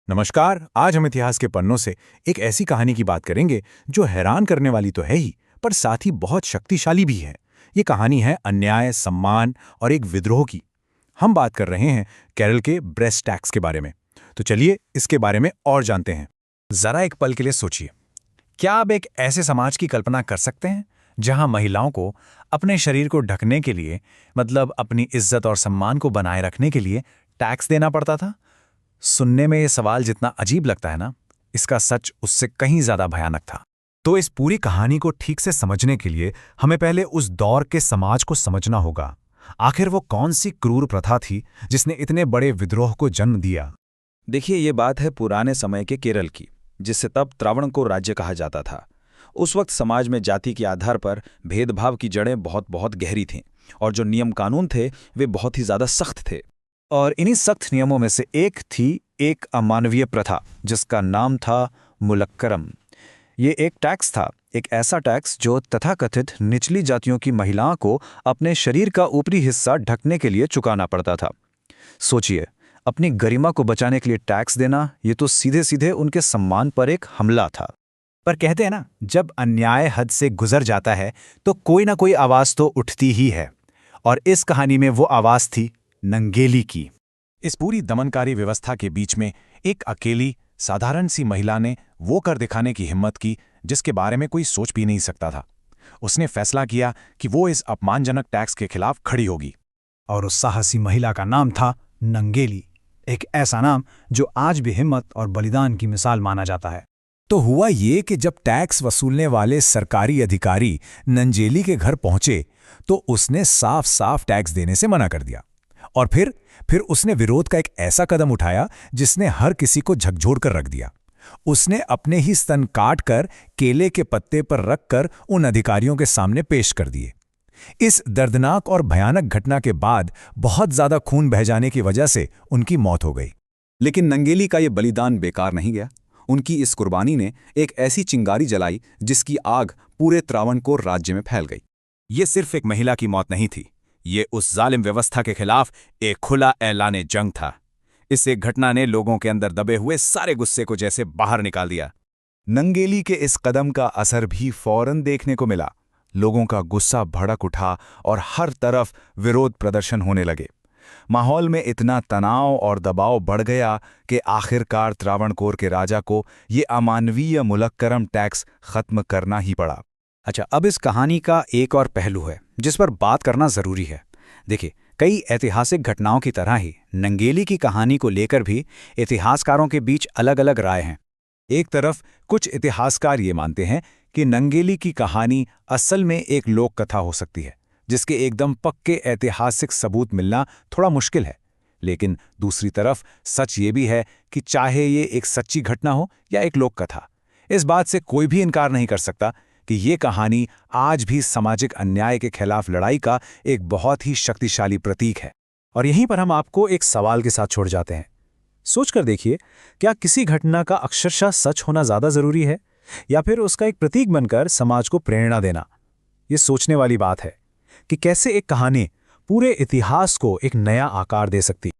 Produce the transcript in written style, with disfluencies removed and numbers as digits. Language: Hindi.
नमस्कार। आज हम इतिहास के पन्नों से एक ऐसी कहानी की बात करेंगे जो हैरान करने वाली तो है ही, पर साथ ही बहुत शक्तिशाली भी है। ये कहानी है अन्याय, सम्मान और एक विद्रोह की। हम बात कर रहे हैं केरल के ब्रेस्ट टैक्स के बारे में। तो चलिए इसके बारे में और जानते हैं। जरा एक पल के लिए सोचिए, क्या आप एक ऐसे समाज की कल्पना कर सकते हैं जहां महिलाओं को अपने शरीर को ढकने के लिए, मतलब अपनी इज्जत और सम्मान को बनाए रखने के लिए टैक्स देना पड़ता था? सुनने में ये सवाल जितना अजीब लगता है ना, इसका सच उससे कहीं ज्यादा भयानक था। तो इस पूरी कहानी को ठीक से समझने के लिए हमें पहले उस दौर के समाज को समझना होगा। आखिर वो कौन सी क्रूर प्रथा थी जिसने इतने बड़े विद्रोह को जन्म दिया। देखिए, ये बात है पुराने समय के केरल की, जिससे तब त्रावणकोर राज्य कहा जाता था। उस वक्त समाज में जाति के आधार पर भेदभाव की जड़ें बहुत बहुत गहरी थीं, और जो नियम कानून थे वे बहुत ही ज़्यादा सख्त थे। और इन्हीं सख्त नियमों में से एक थी एक अमानवीय प्रथा जिसका नाम था मुलक्करम। ये एक टैक्स था, एक ऐसा टैक्स जो तथाकथित निचली जातियों की महिलाओं को अपने शरीर का ऊपरी हिस्सा ढकने के लिए चुकाना पड़ता था। सोचिए, अपनी गरिमा को बचाने के लिए टैक्स देना, ये तो सीधे सीधे उनके सम्मान पर एक हमला था। पर कहते हैं ना, जब अन्याय हद से गुजर जाता है तो कोई ना कोई आवाज़ तो उठती ही है। और इस कहानी में वो आवाज़ थी नंगेली की। इस पूरी दमनकारी व्यवस्था के बीच में एक अकेली साधारण सी महिला ने वो कर दिखाने की हिम्मत की जिसके बारे में कोई सोच भी नहीं सकता था। उसने फैसला किया कि वो इस अपमानजनक टैक्स के खिलाफ खड़ी होगी। और उस साहसी महिला का नाम था नंगेली, एक ऐसा नाम जो आज भी हिम्मत और बलिदान की मिसाल माना जाता है। तो हुआ ये कि जब टैक्स वसूलने वाले सरकारी अधिकारी नंगेली के घर पहुंचे तो उसने साफ साफ टैक्स देने से मना कर दिया। और फिर उसने विरोध का एक ऐसा कदम उठाया जिसने हर किसी को झकझोर कर रख दिया। उसने अपने ही स्तन काट कर केले के पत्ते पर रखकर उन अधिकारियों के सामने पेश कर दिए। इस दर्दनाक और भयानक घटना के बाद बहुत ज्यादा खून बह जाने की वजह से उनकी मौत हो गई। लेकिन नंगेली का ये बलिदान बेकार नहीं गया। उनकी इस कुर्बानी ने एक ऐसी चिंगारी जलाई जिसकी आग पूरे त्रावणकोर राज्य में फैल गई। ये सिर्फ एक महिला की मौत नहीं थी, ये उस जालिम व्यवस्था के खिलाफ एक खुला ऐलाने जंग था। इस एक घटना ने लोगों के अंदर दबे हुए सारे गुस्से को जैसे बाहर निकाल दिया। नंगेली के इस कदम का असर भी फौरन देखने को मिला। लोगों का गुस्सा भड़क उठा और हर तरफ विरोध प्रदर्शन होने लगे। माहौल में इतना तनाव और दबाव बढ़ गया कि आखिरकार त्रावणकोर के राजा को ये अमानवीय मुलक्करम टैक्स खत्म करना ही पड़ा। अच्छा, अब इस कहानी का एक और पहलू है जिस पर बात करना जरूरी है। देखिए, कई ऐतिहासिक घटनाओं की तरह ही नंगेली की कहानी को लेकर भी इतिहासकारों के बीच अलग अलग राय हैं। एक तरफ कुछ इतिहासकार ये मानते हैं कि नंगेली की कहानी असल में एक लोक कथा हो सकती है जिसके एकदम पक्के ऐतिहासिक सबूत मिलना थोड़ा मुश्किल है। लेकिन दूसरी तरफ सच ये भी है कि चाहे ये एक सच्ची घटना हो या एक लोक कथा, इस बात से कोई भी इनकार नहीं कर सकता कि ये कहानी आज भी सामाजिक अन्याय के खिलाफ लड़ाई का एक बहुत ही शक्तिशाली प्रतीक है। और यहीं पर हम आपको एक सवाल के साथ छोड़ जाते हैं। सोचकर देखिए, क्या किसी घटना का अक्षरशः सच होना ज्यादा जरूरी है या फिर उसका एक प्रतीक बनकर समाज को प्रेरणा देना? ये सोचने वाली बात है कि कैसे एक कहानी पूरे इतिहास को एक नया आकार दे सकती है।